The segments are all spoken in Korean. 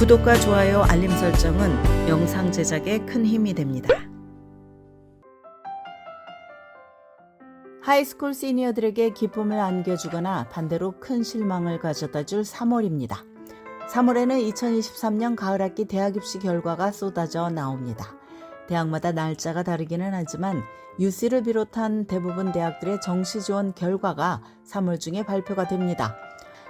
구독과 좋아요, 알림 설정은 영상 제작에 큰 힘이 됩니다. 하이스쿨 시니어들에게 기쁨을 안겨주거나 반대로 큰 실망을 가져다 줄 3월입니다. 3월에는 2023년 가을학기 대학 입시 결과가 쏟아져 나옵니다. 대학마다 날짜가 다르기는 하지만 UC를 비롯한 대부분 대학들의 정시 지원 결과가 3월 중에 발표가 됩니다.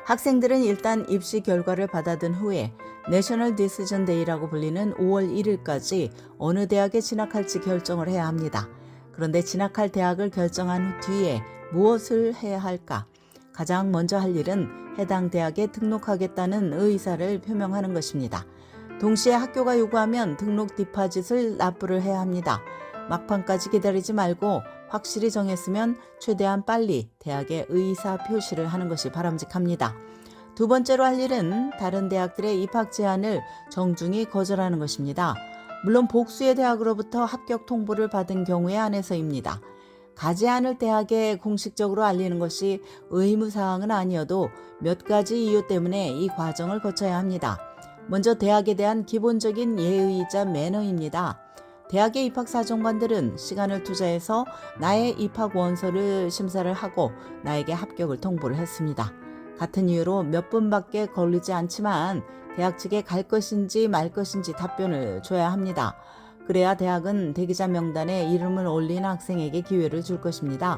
학생들은 일단 입시 결과를 받아든 후에 내셔널 디시전 데이라고 불리는 5월 1일까지 어느 대학에 진학할지 결정을 해야 합니다. 그런데 진학할 대학을 결정한 후 뒤에 무엇을 해야 할까? 가장 먼저 할 일은 해당 대학에 등록하겠다는 의사를 표명하는 것입니다. 동시에 학교가 요구하면 등록 디파짓을 납부를 해야 합니다. 막판까지 기다리지 말고 확실히 정했으면 최대한 빨리 대학에 의사 표시를 하는 것이 바람직합니다. 두 번째로 할 일은 다른 대학들의 입학 제안을 정중히 거절하는 것입니다. 물론 복수의 대학으로부터 합격 통보를 받은 경우에 한해서입니다. 가지 않을 대학에 공식적으로 알리는 것이 의무사항은 아니어도 몇 가지 이유 때문에 이 과정을 거쳐야 합니다. 먼저 대학에 대한 기본적인 예의이자 매너입니다. 대학의 입학사정관들은 시간을 투자해서 나의 입학 원서를 심사를 하고 나에게 합격을 통보를 했습니다. 같은 이유로 몇 분밖에 걸리지 않지만 대학 측에 갈 것인지 말 것인지 답변을 줘야 합니다. 그래야 대학은 대기자 명단에 이름을 올린 학생에게 기회를 줄 것입니다.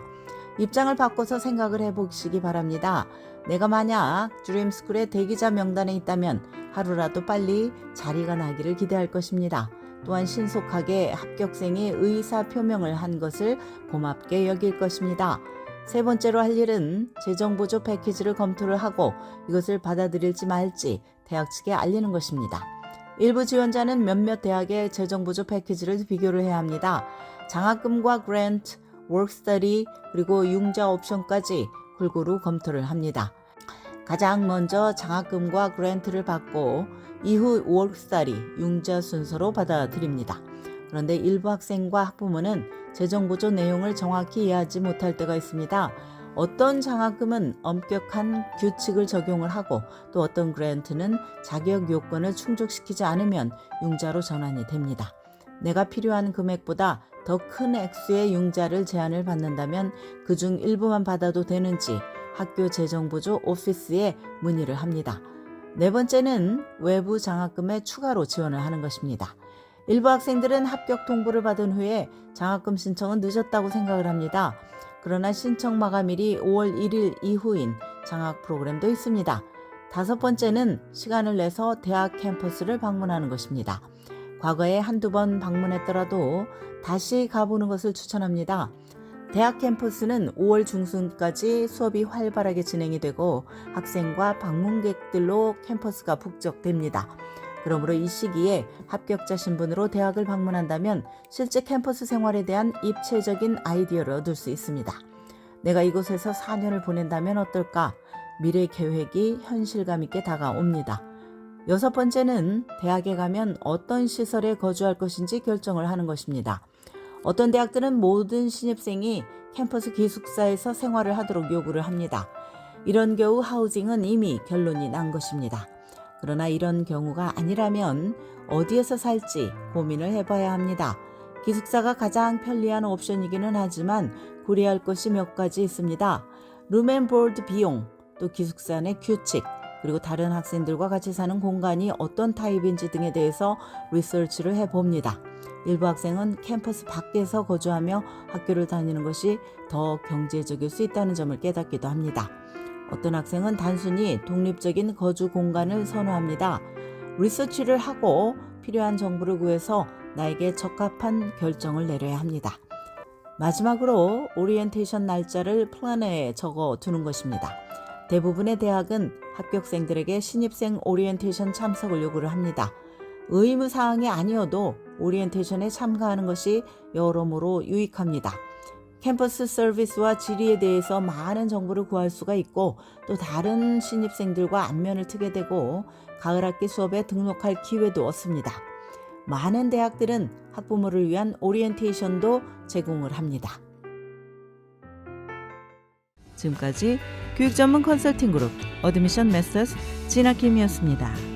입장을 바꿔서 생각을 해보시기 바랍니다. 내가 만약 드림스쿨의 대기자 명단에 있다면 하루라도 빨리 자리가 나기를 기대할 것입니다. 또한 신속하게 합격생이 의사 표명을 한 것을 고맙게 여길 것입니다. 세 번째로 할 일은 재정보조 패키지를 검토를 하고 이것을 받아들일지 말지 대학 측에 알리는 것입니다. 일부 지원자는 몇몇 대학의 재정보조 패키지를 비교를 해야 합니다. 장학금과 그랜트, 워크스터디 그리고 융자 옵션까지 골고루 검토를 합니다. 가장 먼저 장학금과 그랜트를 받고 이후 워크스터디, 융자 순서로 받아들입니다. 그런데 일부 학생과 학부모는 재정보조 내용을 정확히 이해하지 못할 때가 있습니다. 어떤 장학금은 엄격한 규칙을 적용을 하고 또 어떤 그랜트는 자격 요건을 충족시키지 않으면 융자로 전환이 됩니다. 내가 필요한 금액보다 더 큰 액수의 융자를 제한을 받는다면 그중 일부만 받아도 되는지 학교 재정보조 오피스에 문의를 합니다. 네 번째는 외부 장학금에 추가로 지원을 하는 것입니다. 일부 학생들은 합격 통보를 받은 후에 장학금 신청은 늦었다고 생각을 합니다. 그러나 신청 마감일이 5월 1일 이후인 장학 프로그램도 있습니다. 다섯 번째는 시간을 내서 대학 캠퍼스를 방문하는 것입니다. 과거에 한두 번 방문했더라도 다시 가보는 것을 추천합니다. 대학 캠퍼스는 5월 중순까지 수업이 활발하게 진행이 되고 학생과 방문객들로 캠퍼스가 북적됩니다. 그러므로 이 시기에 합격자 신분으로 대학을 방문한다면 실제 캠퍼스 생활에 대한 입체적인 아이디어를 얻을 수 있습니다. 내가 이곳에서 4년을 보낸다면 어떨까? 미래 계획이 현실감 있게 다가옵니다. 여섯 번째는 대학에 가면 어떤 시설에 거주할 것인지 결정을 하는 것입니다. 어떤 대학들은 모든 신입생이 캠퍼스 기숙사에서 생활을 하도록 요구를 합니다. 이런 경우 하우징은 이미 결론이 난 것입니다. 그러나 이런 경우가 아니라면 어디에서 살지 고민을 해봐야 합니다. 기숙사가 가장 편리한 옵션이기는 하지만 고려할 것이 몇 가지 있습니다. 룸앤보드 비용, 또 기숙사 내 규칙, 그리고 다른 학생들과 같이 사는 공간이 어떤 타입인지 등에 대해서 리서치를 해봅니다. 일부 학생은 캠퍼스 밖에서 거주하며 학교를 다니는 것이 더 경제적일 수 있다는 점을 깨닫기도 합니다. 어떤 학생은 단순히 독립적인 거주 공간을 선호합니다. 리서치를 하고 필요한 정보를 구해서 나에게 적합한 결정을 내려야 합니다. 마지막으로 오리엔테이션 날짜를 플래너에 적어 두는 것입니다. 대부분의 대학은 합격생들에게 신입생 오리엔테이션 참석을 요구를 합니다. 의무사항이 아니어도 오리엔테이션에 참가하는 것이 여러모로 유익합니다. 캠퍼스 서비스와 지리에 대해서 많은 정보를 구할 수가 있고 또 다른 신입생들과 안면을 트게 되고 가을학기 수업에 등록할 기회도 얻습니다. 많은 대학들은 학부모를 위한 오리엔테이션도 제공을 합니다. 지금까지 교육 전문 컨설팅 그룹 어드미션 메서스 진아킴이었습니다.